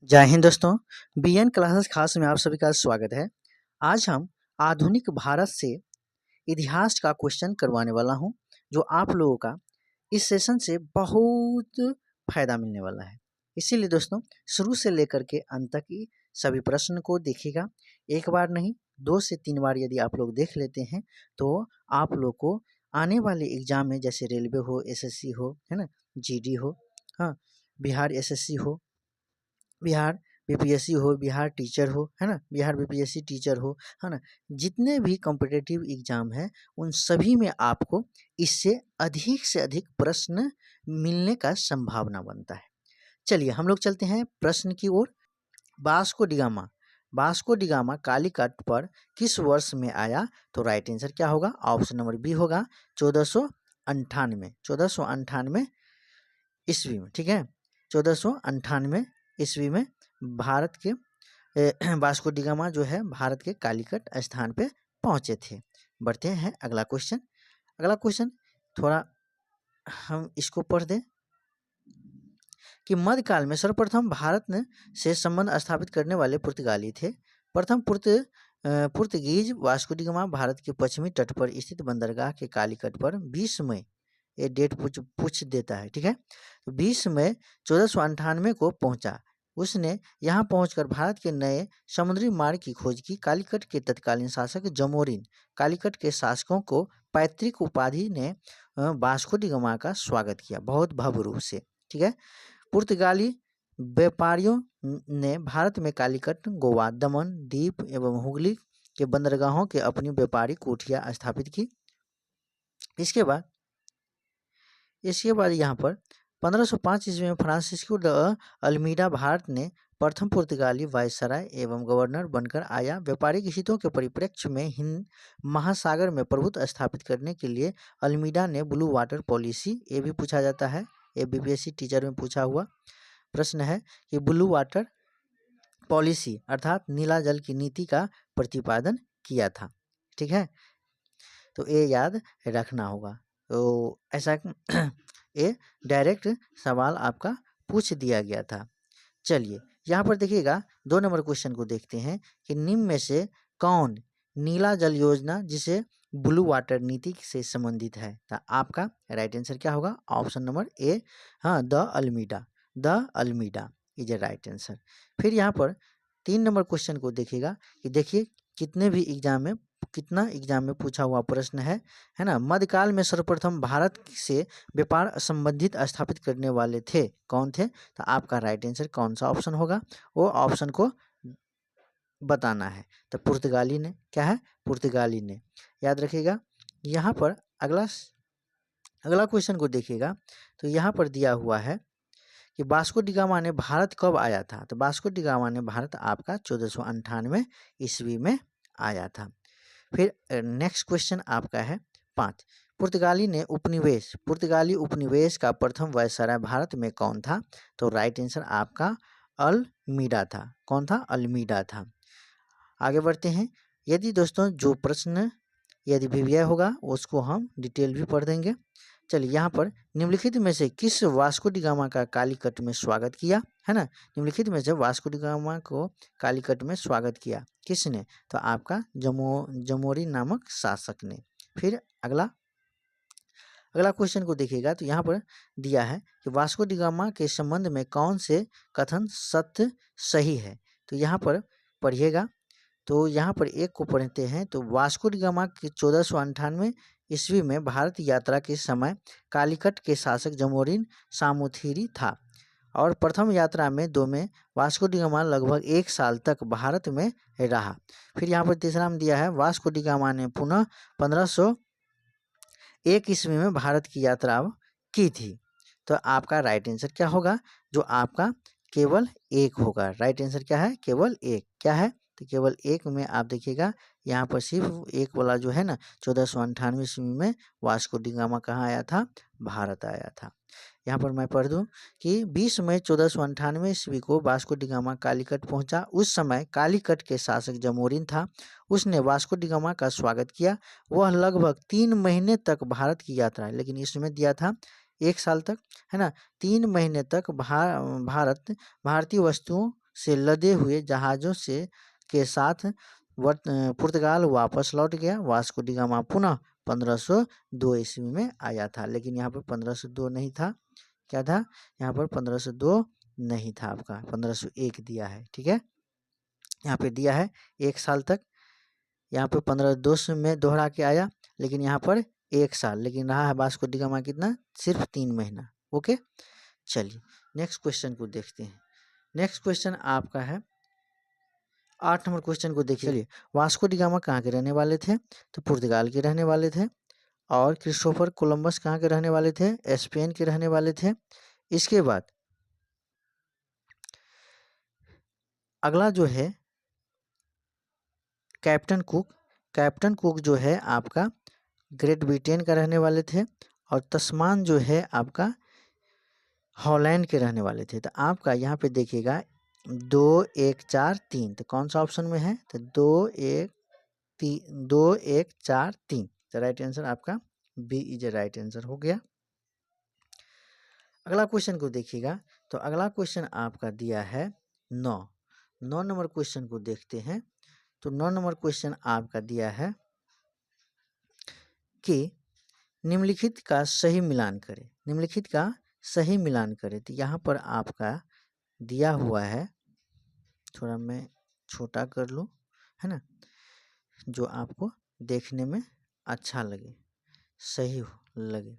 जय हिंद दोस्तों। BN classes खास में आप सभी का स्वागत है। आज हम आधुनिक भारत से इतिहास का क्वेश्चन करवाने वाला हूं, जो आप लोगों का इस सेशन से बहुत फायदा मिलने वाला है। इसीलिए दोस्तों शुरू से लेकर के अंत तक ही सभी प्रश्न को देखिएगा। एक बार नहीं, 2 से 3 बार यदि आप लोग देख लेते हैं तो आप लोग को आने वाले एग्जाम में, जैसे रेलवे हो, एसएससी हो, है ना, जीडी हो, हाँ, बिहार एसएससी हो, बिहार बीपीएससी हो, बिहार टीचर हो, है ना, बिहार बीपीएससी टीचर हो, है ना, जितने भी कॉम्पिटिटिव एग्जाम है उन सभी में आपको इससे अधिक से अधिक प्रश्न मिलने का संभावना बनता है। चलिए हम लोग चलते हैं प्रश्न की ओर। वास्को डिगामा कालीकट पर किस वर्ष में आया? तो राइट आंसर क्या होगा? ऑप्शन नंबर बी होगा 1498 ईस्वी में। ठीक है, 1498 ईस्वी में भारत के वास्को डिगामा जो है भारत के कालीकट स्थान पे पहुंचे थे। बढ़ते हैं अगला क्वेश्चन। अगला क्वेश्चन थोड़ा हम इसको पढ़ दें कि मध्यकाल में सर्वप्रथम भारत ने से संबंध स्थापित करने वाले पुर्तगाली थे। प्रथम पुर्तगीज वास्को डिगामा भारत के पश्चिमी तट पर स्थित बंदरगाह के कालीकट पर 20 मई, ये डेट पूछ देता है, ठीक है, तो 20 मई 1498 को पहुंचा। उसने यहाँ पहुंचकर भारत के नए समुद्री मार्ग की खोज की। कालीकट के तत्कालीन शासक जमोरिन कालीकट के शासकों को पैतृक उपाधि ने वास्को डिगामा का स्वागत किया बहुत भव्य रूप से। ठीक है, पुर्तगाली व्यापारियों ने भारत में कालीकट, गोवा, दमन द्वीप एवं हुगली के बंदरगाहों के अपनी व्यापारिक कोठियां स्थापित की। इसके बाद यहाँ पर 1505 ईस्वी में फ्रांसिस्को द अल्मीडा भारत ने प्रथम पुर्तगाली वायसराय एवं गवर्नर बनकर आया। व्यापारिक हितों के परिप्रेक्ष्य में हिंद महासागर में प्रभुत्व स्थापित करने के लिए अल्मीडा ने ब्लू वाटर पॉलिसी, ये भी पूछा जाता है, ये बीपीएससी टीचर में पूछा हुआ प्रश्न है कि ब्लू वाटर पॉलिसी अर्थात नीला जल की नीति का प्रतिपादन किया था। ठीक है, तो ये याद रखना होगा। तो ऐसा ये डायरेक्ट सवाल आपका पूछ दिया गया था। चलिए यहाँ पर देखिएगा 2 नंबर क्वेश्चन को देखते हैं कि निम्न में से कौन नीला जल योजना जिसे ब्लू वाटर नीति से संबंधित है? तो आपका राइट आंसर क्या होगा? ऑप्शन नंबर ए, हाँ, de Almeida is a right answer. फिर यहाँ पर 3 नंबर क्वेश्चन को देखिएगा कि देखिए कितना एग्जाम में पूछा हुआ प्रश्न है ना। मध्यकाल में सर्वप्रथम भारत से व्यापार संबंधित स्थापित करने वाले थे, कौन थे? तो आपका राइट आंसर कौन सा ऑप्शन होगा? वो ऑप्शन को बताना है। तो पुर्तगाली ने, क्या है? पुर्तगाली ने, याद रखिएगा। यहाँ पर अगला क्वेश्चन को देखिएगा तो यहाँ पर दिया हुआ है कि वास्को डिगामा ने भारत कब आया था? तो वास्को डिगामा ने भारत आपका 1498 ईस्वी में आया था। फिर नेक्स्ट क्वेश्चन आपका है 5। पुर्तगाली उपनिवेश का प्रथम वायसराय भारत में कौन था? तो राइट आंसर आपका अल्मीडा था। कौन था? अल्मीडा था। आगे बढ़ते हैं। यदि दोस्तों जो प्रश्न यदि वीवीआई होगा उसको हम डिटेल भी पढ़ देंगे। चलिए यहाँ पर निम्नलिखित में से किस वास्को डिगामा का कालीकट में स्वागत किया? है ना, निम्नलिखित में से वास्को डिगामा को कालीकट में स्वागत किया किसने? तो आपका जमोरी नामक शासक ने। फिर अगला क्वेश्चन को देखिएगा तो यहाँ पर दिया है कि वास्को डिगामा के संबंध में कौन से कथन सत्य सही है? तो यहाँ पर पढ़िएगा। तो यहाँ पर एक को पढ़ते हैं तो वास्को डिगामा के 1498 ईस्वी में भारत यात्रा के समय कालीकट के शासक जमोरिन सामुथीरी था और प्रथम यात्रा में वास्को डिगामा लगभग 1 साल तक भारत में रहा। फिर यहाँ पर तीसरा में दिया है वास्को डिगामा ने पुनः 1501 ईस्वी में भारत की यात्रा की थी। तो आपका राइट आंसर क्या होगा? जो आपका केवल 1 होगा। राइट आंसर क्या है? केवल 1। क्या है? तो केवल 1 में आप देखिएगा यहाँ पर सिर्फ 1 वाला जो है ना 1498 ईस्वी में वास्को डिगामा कहाँ आया था? भारत आया था। यहाँ पर मैं पढ़ दूँ कि 20 मई 1498 ईस्वी को वास्को डिगामा कालीकट पहुंचा। उस समय कालीकट के शासक जमोरिन था। उसने वास्को डिगामा का स्वागत किया। वह लगभग 3 महीने तक भारत की यात्रा, लेकिन इसमें दिया था 1 साल तक, है ना, 3 महीने तक भारतीय वस्तुओं से लदे हुए जहाज़ों से के साथ पुर्तगाल वापस लौट गया। वास्को डी गामा पुनः 1502 ईस्वी में आया था, लेकिन यहाँ पर 1502 नहीं था। क्या था यहाँ पर? 1502 नहीं था, आपका 1501 दिया है। ठीक है, यहाँ पे दिया है 1 साल तक। यहाँ पे 1502 में दोहरा के आया, लेकिन यहाँ पर 1 साल, लेकिन रहा है वास्को डी गामा कितना? सिर्फ 3 महीना। ओके, चलिए नेक्स्ट क्वेश्चन को देखते हैं। नेक्स्ट क्वेश्चन आपका है 8 नंबर क्वेश्चन को देखिए। चलिए, वास्को डी गामा कहाँ के रहने वाले थे? तो पुर्तगाल के रहने वाले थे। और क्रिस्टोफर कोलंबस कहाँ के रहने वाले थे? स्पेन के रहने वाले थे। इसके बाद अगला जो है कैप्टन कुक। कैप्टन कुक जो है आपका ग्रेट ब्रिटेन का रहने वाले थे। और तस्मान जो है आपका हॉलैंड के रहने वाले थे। तो आपका यहाँ पे देखिएगा 2 1 4 3, तो कौन सा ऑप्शन में है? तो 2 1 4 3। तो राइट आंसर आपका B is a right answer हो गया। अगला क्वेश्चन को देखिएगा। तो अगला क्वेश्चन आपका दिया है 9 नंबर क्वेश्चन को देखते हैं। तो 9 नंबर क्वेश्चन आपका दिया है कि निम्नलिखित का सही मिलान करें। निम्नलिखित का सही मिलान करें। तो यहाँ पर आपका दिया हुआ है, थोड़ा मैं छोटा कर लूँ, है ना, जो आपको देखने में अच्छा लगे, सही लगे।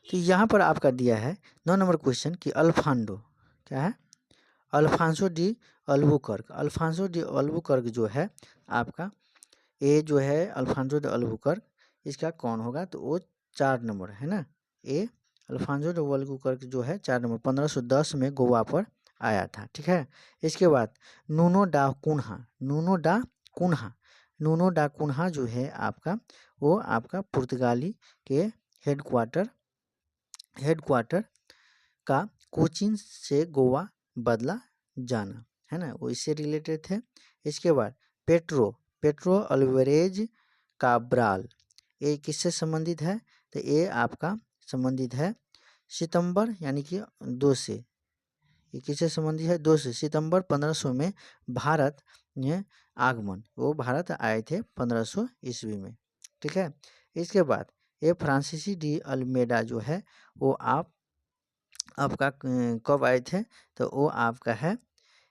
तो यहाँ पर आपका दिया है 9 नंबर क्वेश्चन कि अल्फांडो, क्या है? Alfonso de Albuquerque. Alfonso de Albuquerque जो है आपका, ए जो है अल्फांसो डी अल्बुकर्क, इसका कौन होगा? तो वो 4 नंबर है ना। ए अल्फांसो डी अल्बुकर्क जो है 4 नंबर 1510 में गोवा पर आया था। ठीक है, इसके बाद नूनो डा कुन्हा। नूनो डा कुन्हा, नूनो डा कुन्हा जो है आपका, वो आपका पुर्तगाली के हेडक्वार्टर का कोचीन से गोवा बदला जाना, है ना, वो इससे रिलेटेड थे। इसके बाद पेट्रो अल्वारेज काब्राल, ये किससे संबंधित है? तो ये आपका संबंधित है सितंबर यानी कि 2 से। ये किससे संबंधित है? 2 से। सितंबर 1500 में भारत में आगमन, वो भारत आए थे 1500 ईस्वी में। ठीक है, इसके बाद ये फ्रांसीसी डी अल्मेडा जो है वो आपका कब आए थे? तो वो आपका है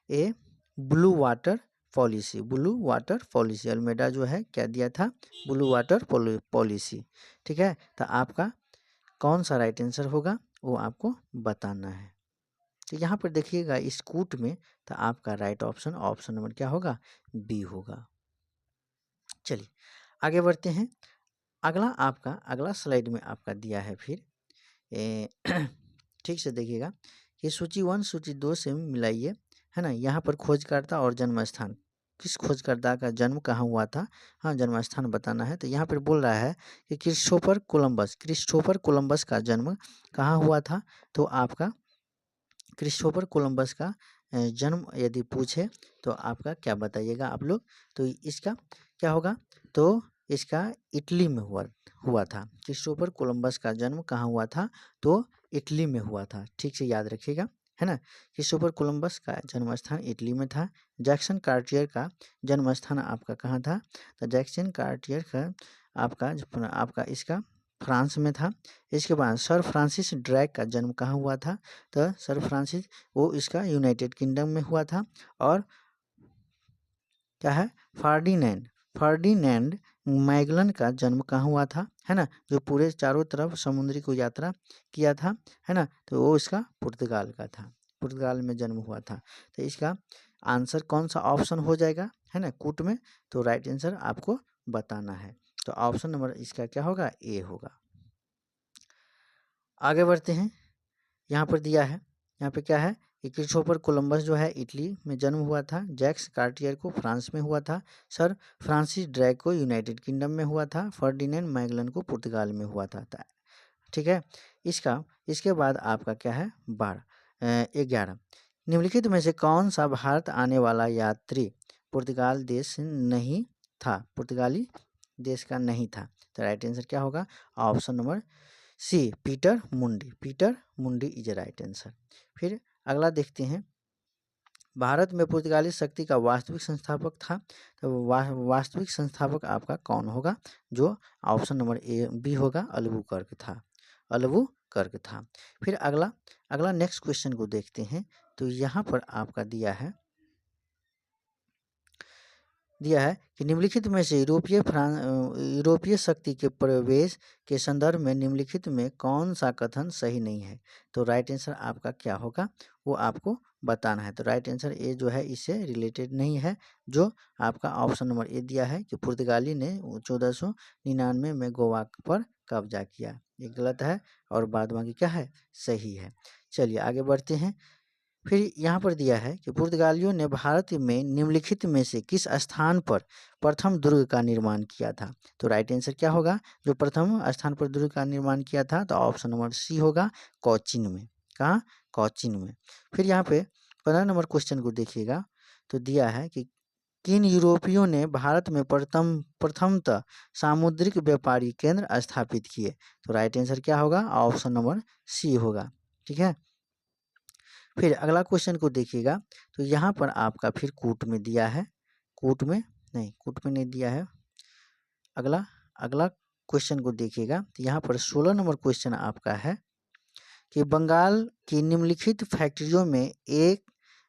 ए ब्लू वाटर पॉलिसी। अल्मेडा जो है क्या दिया था? Blue water policy. ठीक है, तो आपका कौन सा राइट आंसर होगा वो आपको बताना है। तो यहाँ पर देखिएगा इस कूट में, तो आपका राइट ऑप्शन नंबर क्या होगा? बी होगा। चलिए आगे बढ़ते हैं। अगला स्लाइड में आपका दिया है फिर ठीक से देखिएगा कि सूची 1 सूची 2 से मिलाइए, है ना। यहाँ पर खोजकर्ता और जन्म स्थान, किस खोजकर्ता का जन्म कहाँ हुआ था, हाँ, जन्म स्थान बताना है। तो यहाँ पर बोल रहा है कि क्रिस्टोफर कोलंबस का जन्म कहाँ हुआ था? तो आपका क्रिस्टोफर कोलंबस का जन्म यदि पूछे तो आपका क्या बताइएगा आप लोग? तो इसका क्या होगा? तो इसका इटली में हुआ था। क्रिस्टोफर कोलंबस का जन्म कहाँ हुआ था? तो इटली में हुआ था। ठीक से याद रखिएगा, है ना। क्रिस्टोफर कोलंबस का जन्म स्थान इटली में था। जैक्सन कार्टियर का जन्म स्थान आपका कहाँ था? तो जैक्सन कार्टियर का आपका इसका फ्रांस में था। इसके बाद सर फ्रांसिस ड्रैक का जन्म कहाँ हुआ था? तो सर फ्रांसिस वो इसका यूनाइटेड किंगडम में हुआ था। और क्या है? फर्डिनेंड मैगलन का जन्म कहाँ हुआ था, है ना, जो पूरे चारों तरफ समुद्री को यात्रा किया था, है ना, तो वो इसका पुर्तगाल का था, पुर्तगाल में जन्म हुआ था। तो इसका आंसर कौन सा ऑप्शन हो जाएगा, है ना, कूट में? तो राइट आंसर आपको बताना है। तो ऑप्शन नंबर इसका क्या होगा? ए होगा। आगे बढ़ते हैं। यहाँ पर दिया है, यहाँ पे क्या है कि क्रिस्टोफर कोलंबस जो है इटली में जन्म हुआ था। जैक्स कार्टियर को फ्रांस में हुआ था। सर फ्रांसिस ड्रैक को यूनाइटेड किंगडम में हुआ था। फर्डिनेंड मैगलन को पुर्तगाल में हुआ था। ठीक है, इसके बाद आपका क्या है? 11 निम्नलिखित में से कौन सा भारत आने वाला यात्री पुर्तगाली देश का नहीं था? तो राइट आंसर क्या होगा? ऑप्शन नंबर सी, पीटर मुंडी इज राइट आंसर। फिर अगला देखते हैं, भारत में पुर्तगाली शक्ति का वास्तविक संस्थापक था, तो वास्तविक संस्थापक आपका कौन होगा? जो ऑप्शन नंबर ए बी होगा, अल्बुकर्क था, अल्बुकर्क था। फिर अगला नेक्स्ट क्वेश्चन को देखते हैं। तो यहाँ पर आपका दिया है कि निम्नलिखित में से यूरोपीय शक्ति के प्रवेश के संदर्भ में निम्नलिखित में कौन सा कथन सही नहीं है? तो राइट आंसर आपका क्या होगा वो आपको बताना है। तो राइट आंसर ए जो है इससे रिलेटेड नहीं है, जो आपका ऑप्शन नंबर ए दिया है कि पुर्तगाली ने 1499 में गोवा पर कब्जा किया, ये गलत है और बाद बाकी क्या है, सही है। चलिए आगे बढ़ते हैं। फिर यहाँ पर दिया है कि पुर्तगालियों ने भारत में निम्नलिखित में से किस स्थान पर प्रथम दुर्ग का निर्माण किया था? तो राइट आंसर क्या होगा? जो प्रथम स्थान पर दुर्ग का निर्माण किया था, तो ऑप्शन नंबर सी होगा, कोचीन में। कहाँ? कोचीन में। फिर यहाँ पे 15 नंबर क्वेश्चन को देखिएगा, तो दिया है कि किन यूरोपियों ने भारत में प्रथमतः सामुद्रिक व्यापारी केंद्र स्थापित किए? तो राइट आंसर क्या होगा? ऑप्शन नंबर सी होगा। ठीक है। फिर अगला क्वेश्चन को देखिएगा, तो यहाँ पर आपका फिर कूट में दिया है, कूट में नहीं दिया है। अगला क्वेश्चन को देखिएगा, तो यहाँ पर 16 नंबर क्वेश्चन आपका है कि बंगाल की निम्नलिखित फैक्ट्रियों में एक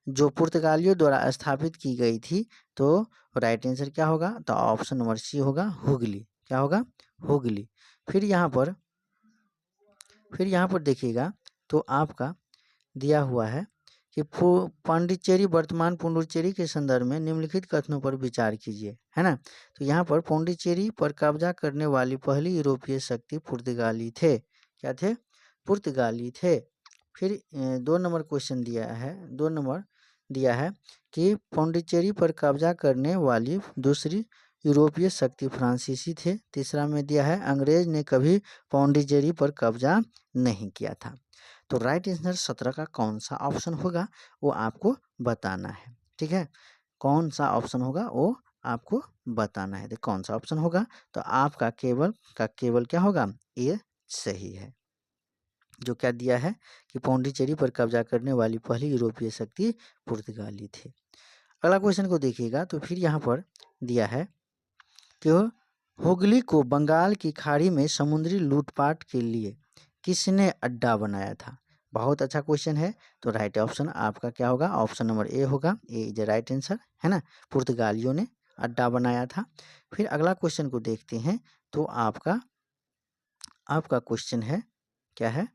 जो पुर्तगालियों द्वारा स्थापित की गई थी, तो राइट आंसर क्या होगा? तो ऑप्शन नंबर सी होगा, हुगली। क्या होगा? हुगली। फिर यहाँ पर देखिएगा, तो आपका दिया हुआ है कि पांडिचेरी वर्तमान पुडुचेरी के संदर्भ में निम्नलिखित कथनों पर विचार कीजिए, है ना। तो यहाँ पर पांडिचेरी पर कब्जा करने वाली पहली यूरोपीय शक्ति पुर्तगाली थे। क्या थे? पुर्तगाली थे। फिर 2 नंबर क्वेश्चन दिया है कि पांडिचेरी पर कब्जा करने वाली दूसरी यूरोपीय शक्ति फ्रांसीसी थे। तीसरा में दिया है अंग्रेज ने कभी पांडिचेरी पर कब्जा नहीं किया था। तो राइट आंसर 17 का कौन सा ऑप्शन होगा वो आपको बताना है। ठीक है, कौन सा ऑप्शन होगा वो आपको बताना है। कौन सा ऑप्शन होगा? तो आपका केवल क्या होगा? ये सही है। जो क्या दिया है कि पांडिचेरी पर कब्जा करने वाली पहली यूरोपीय शक्ति पुर्तगाली थे। अगला क्वेश्चन को देखिएगा, तो फिर यहाँ पर दिया है कि हुगली को बंगाल की खाड़ी में समुद्री लूटपाट के लिए किसने अड्डा बनाया था? बहुत अच्छा क्वेश्चन है। तो राइट ऑप्शन आपका क्या होगा? ऑप्शन नंबर ए होगा, ए इज राइट आंसर, है ना। पुर्तगालियों ने अड्डा बनाया था। फिर अगला क्वेश्चन को देखते हैं, तो आपका क्वेश्चन है, क्या है?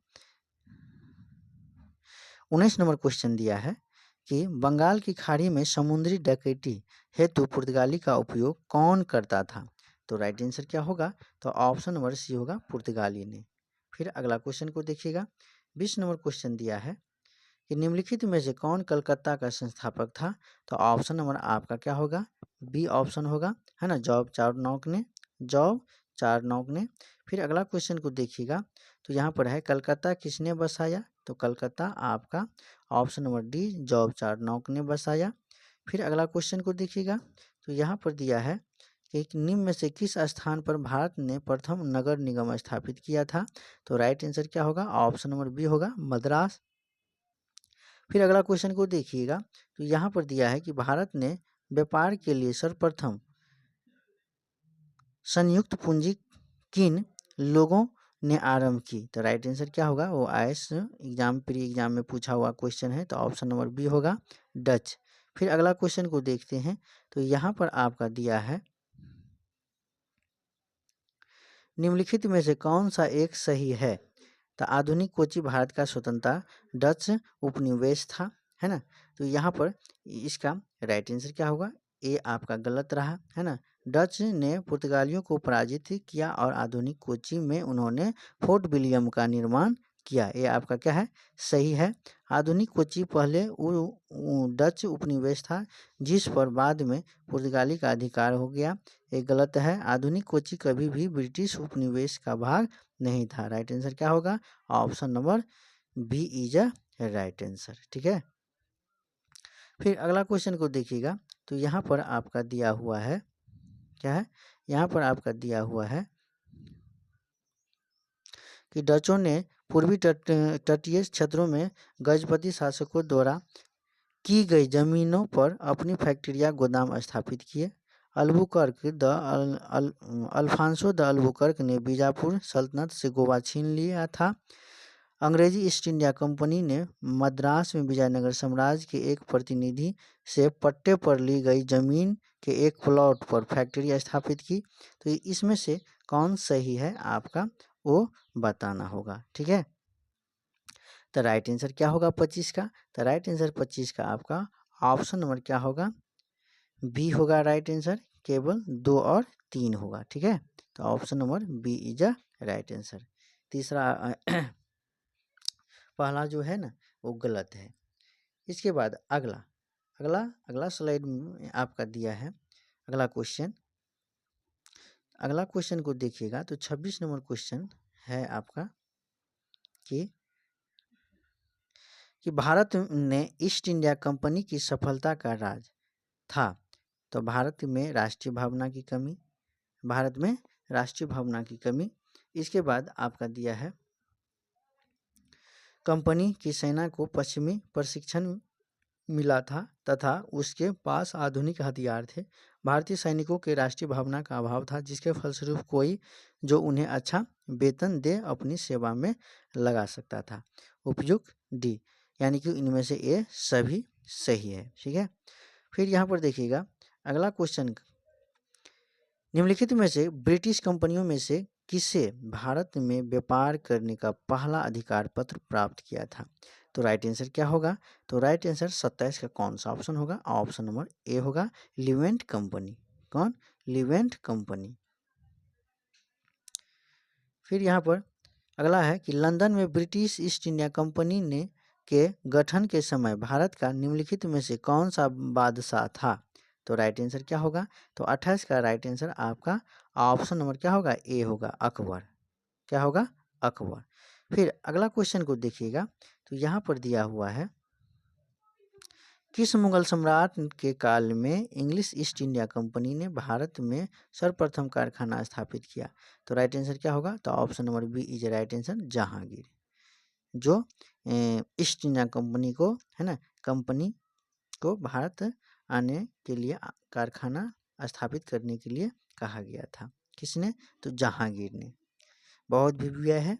19 नंबर क्वेश्चन दिया है कि बंगाल की खाड़ी में समुद्री डकैती हेतु पुर्तगाली का उपयोग कौन करता था? तो राइट आंसर क्या होगा? तो ऑप्शन नंबर सी होगा, पुर्तगाली ने। फिर अगला क्वेश्चन को देखिएगा, 20 नंबर क्वेश्चन दिया है कि निम्नलिखित में से कौन कलकत्ता का संस्थापक था? तो ऑप्शन नंबर आपका क्या होगा? बी ऑप्शन होगा, है ना, जॉब चारनॉक ने। फिर अगला क्वेश्चन को देखिएगा, तो यहाँ पर है कलकत्ता किसने बसाया? तो कलकत्ता आपका ऑप्शन नंबर डी, जॉब चारनॉक ने बसाया। फिर अगला क्वेश्चन को देखिएगा, तो यहाँ पर दिया है कि निम्न में से किस स्थान पर भारत ने प्रथम नगर निगम स्थापित किया था? तो राइट आंसर क्या होगा? ऑप्शन नंबर बी होगा, मद्रास। फिर अगला क्वेश्चन को देखिएगा, तो यहाँ पर दिया है कि भारत ने व्यापार के लिए सर्वप्रथम संयुक्त पूंजी किन लोगों ने आरंभ की? तो राइट आंसर क्या होगा? वो आईएएस प्री एग्जाम में पूछा हुआ क्वेश्चन है, तो ऑप्शन नंबर बी होगा, डच। फिर अगला क्वेश्चन को देखते हैं, तो यहाँ पर आपका दिया है निम्नलिखित में से कौन सा एक सही है? तो आधुनिक कोची भारत का स्वतंत्रता डच उपनिवेश था, है ना। तो यहाँ पर इसका राइट आंसर क्या होगा? ए आपका गलत रहा, है ना। डच ने पुर्तगालियों को पराजित किया और आधुनिक कोची में उन्होंने फोर्ट विलियम का निर्माण किया। ये आपका क्या है? सही है। आधुनिक कोची पहले डच उपनिवेश था जिस पर बाद में पुर्तगाली का अधिकार हो गया। ये गलत है। आधुनिक कोची कभी भी ब्रिटिश उपनिवेश का भाग नहीं था। राइट आंसर क्या होगा? Option number B is a right answer. ठीक है। फिर अगला क्वेश्चन को देखिएगा, तो यहाँ पर आपका दिया हुआ है, क्या है? यहाँ पर आपका दिया हुआ है कि डचों ने पूर्वी तटीय क्षेत्रों में गजपति शासकों द्वारा की गई जमीनों पर अपनी फैक्ट्री या गोदाम स्थापित किए। अल्फांसो द अल्बुकर्क ने बीजापुर सल्तनत से गोवा छीन लिया था। अंग्रेजी ईस्ट इंडिया कंपनी ने मद्रास में विजयनगर साम्राज्य के एक प्रतिनिधि से पट्टे पर ली गई जमीन के एक प्लॉट पर फैक्ट्री स्थापित की। तो इसमें से कौन सही है आपका वो बताना होगा। ठीक है, तो राइट आंसर क्या होगा 25 का? तो राइट आंसर 25 का आपका ऑप्शन नंबर क्या होगा? बी होगा राइट आंसर। केवल 2 और 3 होगा। ठीक है, तो option number B is a right answer. तीसरा पहला जो है ना वो गलत है। इसके बाद अगला स्लाइड में आपका दिया है अगला क्वेश्चन। अगला क्वेश्चन को देखिएगा तो 26 नंबर क्वेश्चन है आपका कि भारत ने ईस्ट इंडिया कंपनी की सफलता का राज था। तो भारत में राष्ट्रीय भावना की कमी, भारत में राष्ट्रीय भावना की कमी। इसके बाद आपका दिया है कंपनी की सेना को पश्चिमी प्रशिक्षण मिला था तथा उसके पास आधुनिक हथियार थे। भारतीय सैनिकों के राष्ट्रीय भावना का अभाव था जिसके फलस्वरूप कोई जो उन्हें अच्छा वेतन दे अपनी सेवा में लगा सकता था। उपयुक्त डी, यानी कि इनमें से ए सभी सही है। ठीक है, फिर यहाँ पर देखिएगा अगला क्वेश्चन, निम्नलिखित में से ब्रिटिश कंपनियों में से किसे भारत में व्यापार करने का पहला अधिकार पत्र प्राप्त किया था? तो राइट आंसर क्या होगा? तो राइट आंसर 27 का कौन सा ऑप्शन होगा? ऑप्शन नंबर ए होगा लिवेंट कंपनी। कौन? Leivand company. फिर यहाँ पर अगला है कि लंदन में ब्रिटिश ईस्ट इंडिया कंपनी ने के गठन के समय भारत का निम्नलिखित में से कौन सा बादशाह था? तो राइट आंसर क्या होगा? तो 28 का राइट आंसर आपका ऑप्शन नंबर क्या होगा? ए होगा अकबर। क्या होगा? अकबर। फिर अगला क्वेश्चन को देखिएगा तो यहाँ पर दिया हुआ है किस मुगल सम्राट के काल में इंग्लिश ईस्ट इंडिया कंपनी ने भारत में सर्वप्रथम कारखाना स्थापित किया? तो राइट आंसर क्या होगा? तो option number B is right answer Jahangir, जो ईस्ट इंडिया कंपनी को है ना कंपनी को भारत आने के लिए कारखाना स्थापित करने के लिए कहा गया था। किसने? तो जहांगीर ने। बहुत भी है।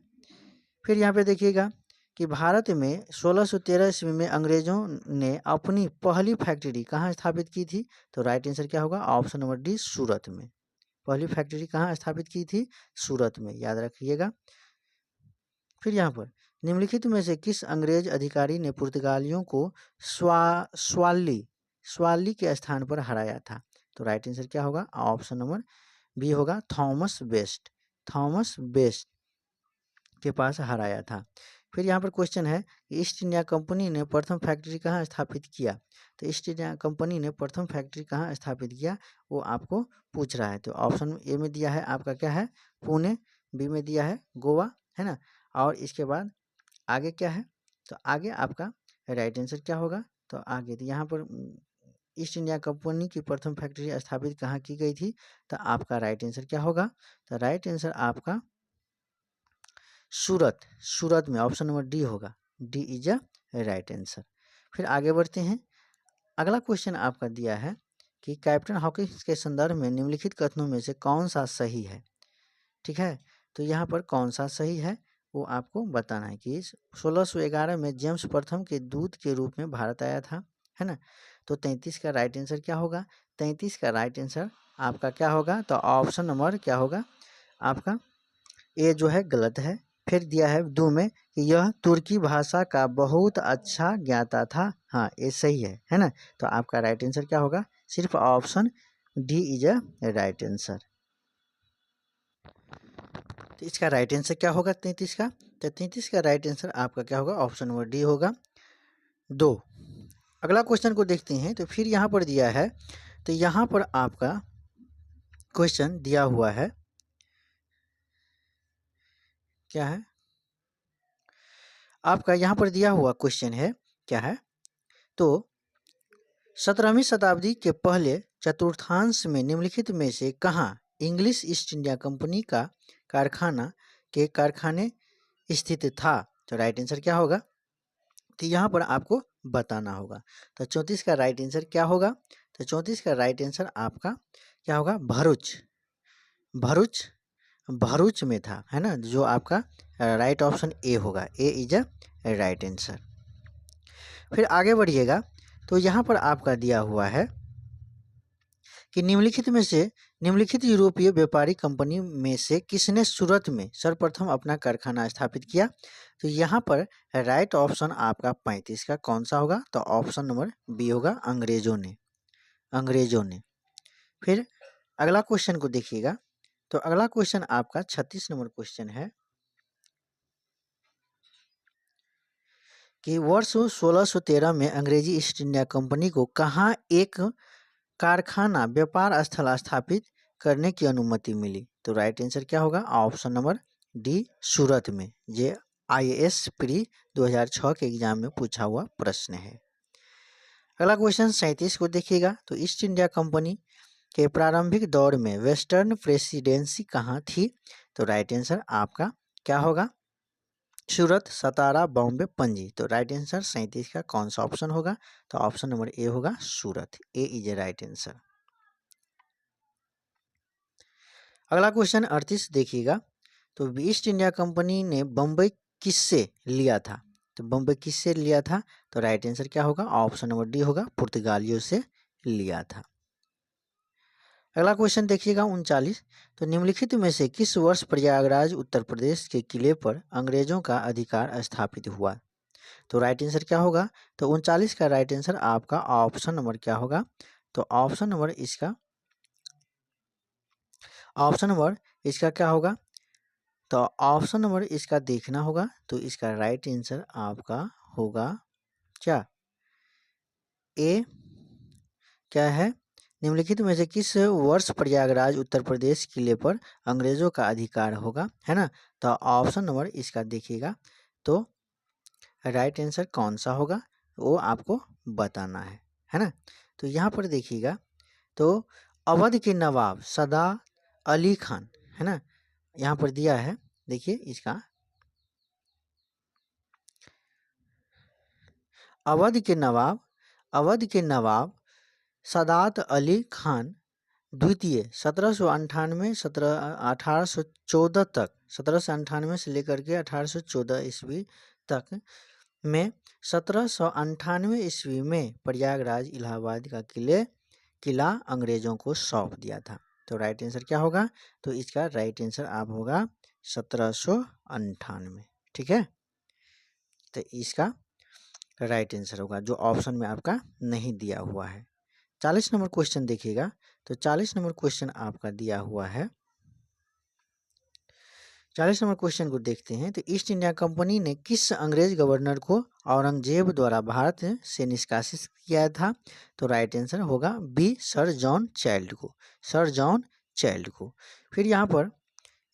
फिर यहाँ पे देखिएगा कि भारत में 1613 ईस्वी में अंग्रेजों ने अपनी पहली फैक्ट्री कहाँ स्थापित की थी? तो राइट आंसर क्या होगा? ऑप्शन नंबर डी सूरत में। पहली फैक्ट्री कहाँ स्थापित की थी? सूरत में, याद रखिएगा। फिर यहाँ पर निम्नलिखित में से किस अंग्रेज अधिकारी ने पुर्तगालियों को स्वाली के स्थान पर हराया था? तो राइट आंसर क्या होगा? ऑप्शन नंबर बी होगा थॉमस बेस्ट। थॉमस बेस्ट के पास हराया था। फिर यहाँ पर क्वेश्चन है ईस्ट इंडिया कंपनी ने प्रथम फैक्ट्री कहाँ स्थापित किया? तो ईस्ट इंडिया कंपनी ने प्रथम फैक्ट्री कहाँ स्थापित किया वो आपको पूछ रहा है। तो ऑप्शन ए में दिया है आपका क्या है? पुणे। बी में दिया है गोवा, है ना। और इसके बाद आगे क्या है? तो आगे आपका राइट आंसर क्या होगा? तो आगे तो यहाँ पर ईस्ट इंडिया कंपनी की प्रथम फैक्ट्री स्थापित कहाँ की गई थी? तो आपका राइट आंसर क्या होगा? तो राइट आंसर आपका सूरत में, ऑप्शन नंबर डी होगा। D is a right answer. फिर आगे बढ़ते हैं। अगला क्वेश्चन आपका दिया है कि कैप्टन हॉकिंस के संदर्भ में निम्नलिखित कथनों में से कौन सा सही है? ठीक है, तो यहाँ पर कौन सा सही है वो आपको बताना है कि 1611 में जेम्स प्रथम के दूत के रूप में भारत आया था, है ना। तो 33 का राइट आंसर क्या होगा? 33 का राइट आंसर आपका क्या होगा? तो ऑप्शन नंबर क्या होगा आपका? ए जो है गलत है। फिर दिया है दो में कि यह तुर्की भाषा का बहुत अच्छा ज्ञाता था। हाँ, ये सही है ना। तो आपका राइट आंसर क्या होगा? सिर्फ option D is a right answer. तो इसका राइट आंसर क्या होगा 33 का? तो 33 का राइट आंसर आपका क्या होगा? ऑप्शन नंबर डी होगा 2। अगला क्वेश्चन को देखते हैं। तो फिर यहाँ पर दिया है, तो यहाँ पर आपका क्वेश्चन दिया हुआ है क्या है? आपका यहाँ पर दिया हुआ क्वेश्चन है क्या है? तो 17वीं शताब्दी के पहले चतुर्थांश में निम्नलिखित में से कहाँ इंग्लिश ईस्ट इंडिया कंपनी का कारखाने स्थित था। तो राइट आंसर क्या होगा? तो यहाँ पर आपको बताना होगा। तो 34 का राइट आंसर क्या होगा? तो 34 का राइट आंसर आपका क्या होगा? भरूच। भरूच, भरूच में था, है ना, जो आपका राइट ऑप्शन ए होगा। ए इज अ राइट आंसर। फिर आगे बढ़िएगा, तो यहाँ पर आपका दिया हुआ है कि निम्नलिखित यूरोपीय व्यापारी कंपनी में से किसने सूरत में सर्वप्रथम अपना कारखाना स्थापित किया? तो यहाँ पर राइट ऑप्शन आपका 35 का कौन सा होगा? तो ऑप्शन नंबर बी होगा, अंग्रेजों ने। अंग्रेजों ने। फिर अगला क्वेश्चन को देखिएगा, तो अगला क्वेश्चन आपका 36 नंबर क्वेश्चन है कि वर्ष 1613 में अंग्रेजी ईस्ट इंडिया कंपनी को कहाँ एक कारखाना व्यापार स्थल स्थापित करने की अनुमति मिली? तो राइट आंसर क्या होगा? ऑप्शन नंबर डी, सूरत में। ये IAS प्री 2006 के एग्जाम में पूछा हुआ प्रश्न है। अगला क्वेश्चन 37 को देखिएगा, तो ईस्ट इंडिया कंपनी के प्रारंभिक दौर में वेस्टर्न प्रेसिडेंसी कहाँ थी? तो राइट आंसर आपका क्या होगा? सूरत, सतारा, बॉम्बे, पणजी। तो राइट आंसर 37 का कौन सा ऑप्शन होगा? तो ऑप्शन नंबर ए होगा, सूरत। ए इज ए राइट आंसर। अगला क्वेश्चन 38 देखिएगा, तो ईस्ट इंडिया कंपनी ने बम्बई किससे लिया था? तो बम्बई किससे लिया था? तो राइट आंसर क्या होगा? ऑप्शन नंबर डी होगा, पुर्तगालियों से लिया था। अगला क्वेश्चन देखिएगा 39, तो निम्नलिखित में से किस वर्ष प्रयागराज उत्तर प्रदेश के किले पर अंग्रेजों का अधिकार स्थापित हुआ? तो राइट आंसर क्या होगा? तो 39 का राइट आंसर आपका ऑप्शन नंबर क्या होगा? तो ऑप्शन नंबर इसका क्या होगा? तो ऑप्शन नंबर इसका देखना होगा, तो इसका राइट आंसर आपका होगा क्या? ए क्या है? निम्नलिखित में से किस वर्ष प्रयागराज उत्तर प्रदेश किले पर अंग्रेजों का अधिकार होगा, है ना? तो ऑप्शन नंबर इसका देखिएगा, तो राइट आंसर कौन सा होगा वो आपको बताना है ना? तो यहाँ पर देखिएगा, तो अवध के नवाब सदा अली खान, है ना, यहाँ पर दिया है, देखिए इसका अवध के नवाब सदात अली खान द्वितीय 1898 तक, 1798 से लेकर के 1814 ईस्वी तक में 1798 ईस्वी में प्रयागराज इलाहाबाद का किला अंग्रेजों को सौंप दिया था। तो राइट आंसर क्या होगा? तो इसका राइट आंसर आप होगा 1798। ठीक है, तो इसका राइट आंसर होगा जो ऑप्शन में आपका नहीं दिया हुआ है। 40 नंबर क्वेश्चन देखिएगा, तो 40 नंबर क्वेश्चन आपका दिया हुआ है। 40 नंबर क्वेश्चन को देखते हैं, तो ईस्ट इंडिया कंपनी ने किस अंग्रेज गवर्नर को औरंगजेब द्वारा भारत से निष्कासित किया था? तो राइट आंसर होगा बी, सर जॉन चाइल्ड को। सर जॉन चाइल्ड को। फिर यहाँ पर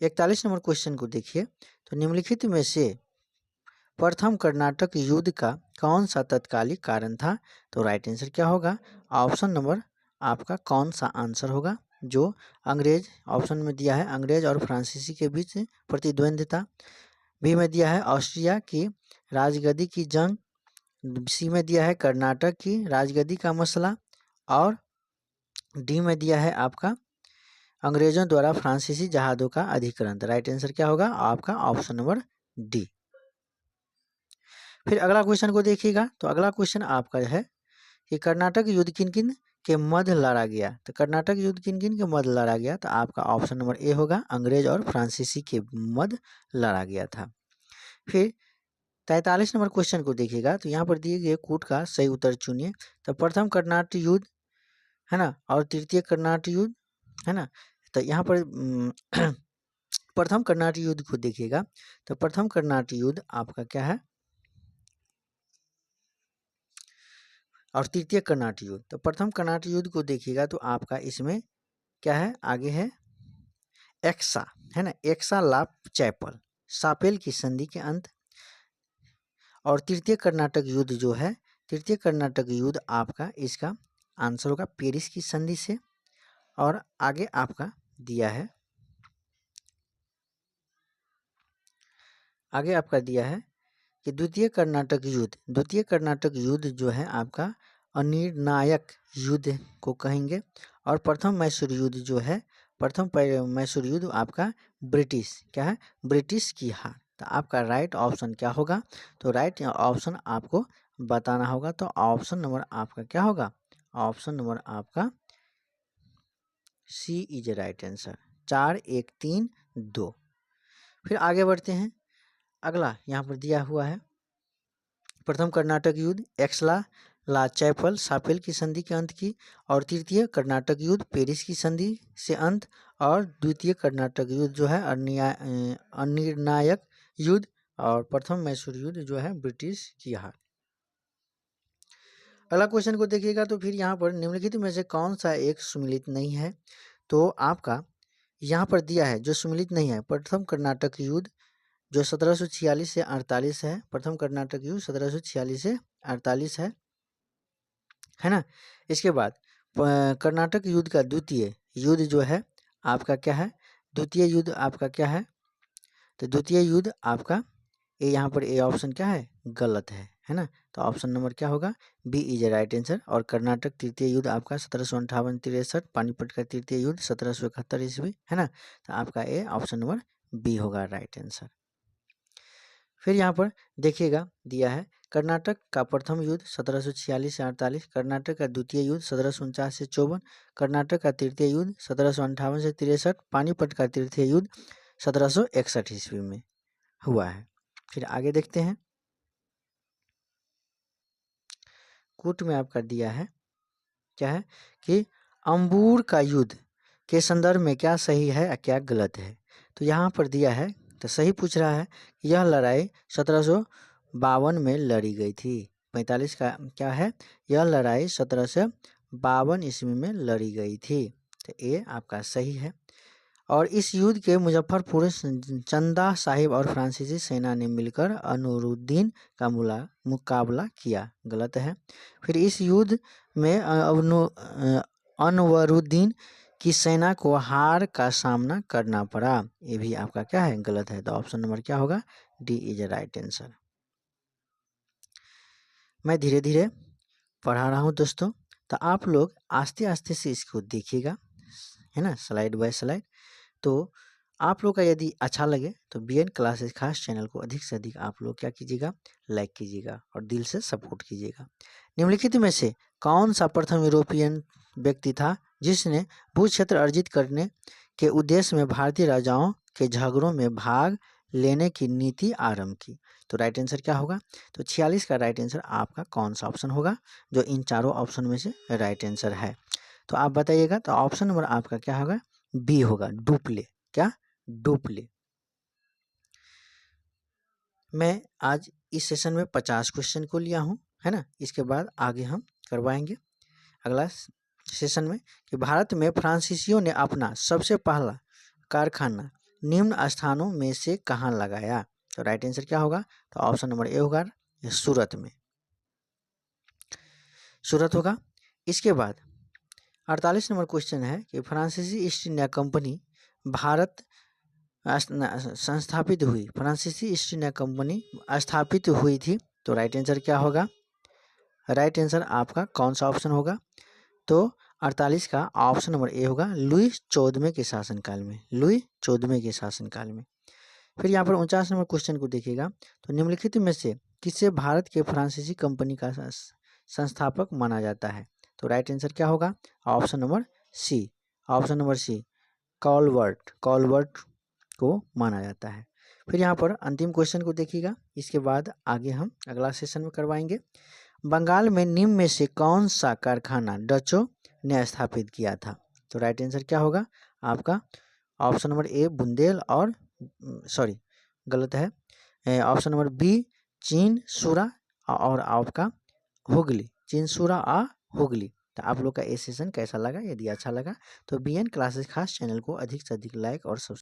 41 नंबर क्वेश्चन को देखिए, तो निम्नलिखित में से प्रथम कर्नाटक युद्ध का कौन सा तत्कालिक कारण था? तो राइट आंसर क्या होगा? ऑप्शन नंबर आपका कौन सा आंसर होगा? जो अंग्रेज, ऑप्शन में दिया है अंग्रेज और फ्रांसीसी के बीच प्रतिद्वंद्विता, बी में दिया है ऑस्ट्रिया की राजगद्दी की जंग, सी में दिया है कर्नाटक की राजगद्दी का मसला, और डी में दिया है आपका अंग्रेजों द्वारा फ्रांसीसी जहाजों का अधिग्रहण। राइट आंसर क्या होगा? आपका ऑप्शन नंबर डी। फिर अगला क्वेश्चन को देखिएगा, तो अगला क्वेश्चन आपका है कि कर्नाटक युद्ध किन किन के मध्य लड़ा गया? तो कर्नाटक युद्ध किन किन के मध्य लड़ा गया? तो आपका ऑप्शन नंबर ए होगा, अंग्रेज और फ्रांसीसी के मध्य लड़ा गया था। फिर 43 नंबर क्वेश्चन को देखिएगा, तो यहाँ पर दिए गए कूट का सही उत्तर चुनिए। तो प्रथम कर्नाटक युद्ध, है ना, और तृतीय कर्नाटक युद्ध, है ना। तो यहाँ पर प्रथम कर्नाटक युद्ध को देखिएगा, तो प्रथम कर्नाटक युद्ध आपका क्या है, और तृतीय कर्नाटक युद्ध। तो प्रथम कर्नाटक युद्ध को देखिएगा, तो आपका इसमें क्या है, आगे है एक्सा, है ना, एक्सा लाप चैपल, सापेल की संधि के अंत। और तृतीय कर्नाटक युद्ध जो है, तृतीय कर्नाटक युद्ध आपका इसका आंसर होगा पेरिस की संधि से। और आगे आपका दिया है आगे आपका दिया है कि द्वितीय कर्नाटक युद्ध जो है आपका अनिर्णायक युद्ध को कहेंगे, और प्रथम मैसूर युद्ध आपका ब्रिटिश क्या है, ब्रिटिश की हार। तो आपका राइट ऑप्शन क्या होगा, तो राइट ऑप्शन आपको बताना होगा। तो ऑप्शन नंबर आपका क्या होगा, ऑप्शन नंबर आपका सी इज राइट आंसर। 4 1 3 2। फिर आगे बढ़ते हैं। अगला यहाँ पर दिया हुआ है प्रथम कर्नाटक युद्ध एक्सला ला चैपल सापेल की संधि के अंत की, और तृतीय कर्नाटक युद्ध पेरिस की संधि से अंत, और द्वितीय कर्नाटक युद्ध जो है अनिर्णायक युद्ध, और प्रथम मैसूर युद्ध जो है ब्रिटिश की हार। अगला क्वेश्चन को देखिएगा तो फिर यहाँ पर निम्नलिखित में से कौन सा एक सुमिलित नहीं है। तो आपका यहाँ पर दिया है जो सुमिलित नहीं है, प्रथम कर्नाटक युद्ध जो 1746 से 48 है, प्रथम कर्नाटक युद्ध 1746 से 48 है ना। इसके बाद कर्नाटक युद्ध का द्वितीय युद्ध जो है आपका क्या है, द्वितीय युद्ध आपका क्या है, तो द्वितीय युद्ध आपका ये यहाँ पर ए ऑप्शन क्या है, गलत है ना। तो ऑप्शन नंबर क्या होगा, B is a right answer. और कर्नाटक तृतीय युद्ध आपका 1758-63, पानीपत का तृतीय युद्ध 1771 ईस्वी है ना। तो आपका ए ऑप्शन नंबर बी होगा राइट आंसर। फिर यहाँ पर देखिएगा दिया है कर्नाटक का प्रथम युद्ध 1746 से 48, कर्नाटक का द्वितीय युद्ध 1749 से 54, कर्नाटक का तृतीय युद्ध 1758 से 63, पानीपत का तृतीय युद्ध 1761 ईस्वी में हुआ है। फिर आगे देखते हैं। कूट में आपका दिया है क्या है कि अंबूर का युद्ध के संदर्भ में क्या सही है या क्या गलत है। तो यहाँ पर दिया है तो सही पूछ रहा है, यह लड़ाई 1752 में लड़ी गई थी। 45 का क्या है, यह लड़ाई 1752 ईस्वी में लड़ी गई थी। तो ये आपका सही है। और इस युद्ध के मुजफ्फरपुर चंदा साहिब और फ्रांसीसी सेना ने मिलकर अनवरुद्दीन का मुकाबला किया, गलत है। फिर इस युद्ध में अनवरुद्दीन की सेना को हार का सामना करना पड़ा, ये भी आपका क्या है, गलत है। तो ऑप्शन नंबर क्या होगा, D is a right answer. मैं धीरे धीरे पढ़ा रहा हूँ दोस्तों, तो आप लोग आस्ते आस्ते से इसको देखिएगा है ना, स्लाइड बाय स्लाइड। तो आप लोग का यदि अच्छा लगे तो BN क्लासेस खास चैनल को अधिक से अधिक आप लोग क्या कीजिएगा, लाइक कीजिएगा और दिल से सपोर्ट कीजिएगा। निम्नलिखित में से कौन सा प्रथम यूरोपियन व्यक्ति था जिसने भू क्षेत्र अर्जित करने के उद्देश्य में भारतीय राजाओं के झगड़ों में भाग लेने की नीति आरंभ की। तो राइट आंसर क्या होगा, तो 46 का राइट आंसर आपका कौन सा ऑप्शन होगा जो इन चारों ऑप्शन में से राइट आंसर है। तो आप बताइएगा। तो ऑप्शन नंबर आपका क्या होगा, बी होगा, डुप्ले। क्या, डुप्ले। मैं आज इस सेशन में 50 क्वेश्चन को लिया हूँ है ना। इसके बाद आगे हम करवाएंगे अगला सेशन में कि भारत में फ्रांसीसियों ने अपना सबसे पहला कारखाना निम्न स्थानों में से कहाँ लगाया। तो राइट आंसर क्या होगा, तो ऑप्शन नंबर ए होगा, सूरत में, सूरत होगा। इसके बाद 48 नंबर क्वेश्चन है कि फ्रांसीसी ईस्ट इंडिया कंपनी भारत संस्थापित हुई, फ्रांसीसी ईस्ट इंडिया कंपनी स्थापित हुई थी। तो राइट आंसर क्या होगा, राइट आंसर आपका कौन सा ऑप्शन होगा, तो 48 का ऑप्शन नंबर ए होगा, लुई 14वें के शासनकाल में, लुई 14वें के शासनकाल में। फिर यहाँ पर 49 नंबर क्वेश्चन को देखिएगा, तो निम्नलिखित में से किसे भारत के फ्रांसीसी कंपनी का संस्थापक माना जाता है। तो राइट आंसर क्या होगा, option number C, option number C, culvert को माना जाता है। फिर यहाँ पर अंतिम क्वेश्चन को देखिएगा, इसके बाद आगे हम अगला सेशन में करवाएंगे। बंगाल में निम्न में से कौन सा कारखाना डचों ने स्थापित किया था। तो राइट आंसर क्या होगा आपका, ऑप्शन नंबर ए बुंदेल और सॉरी गलत है, ऑप्शन नंबर बी चीनसूरा और आपका हुगली, चीनसूरा और हुगली। तो आप लोग का ये सेशन कैसा लगा, यदि अच्छा लगा तो BN क्लासेस खास चैनल को अधिक से अधिक लाइक और सब्सक्राइब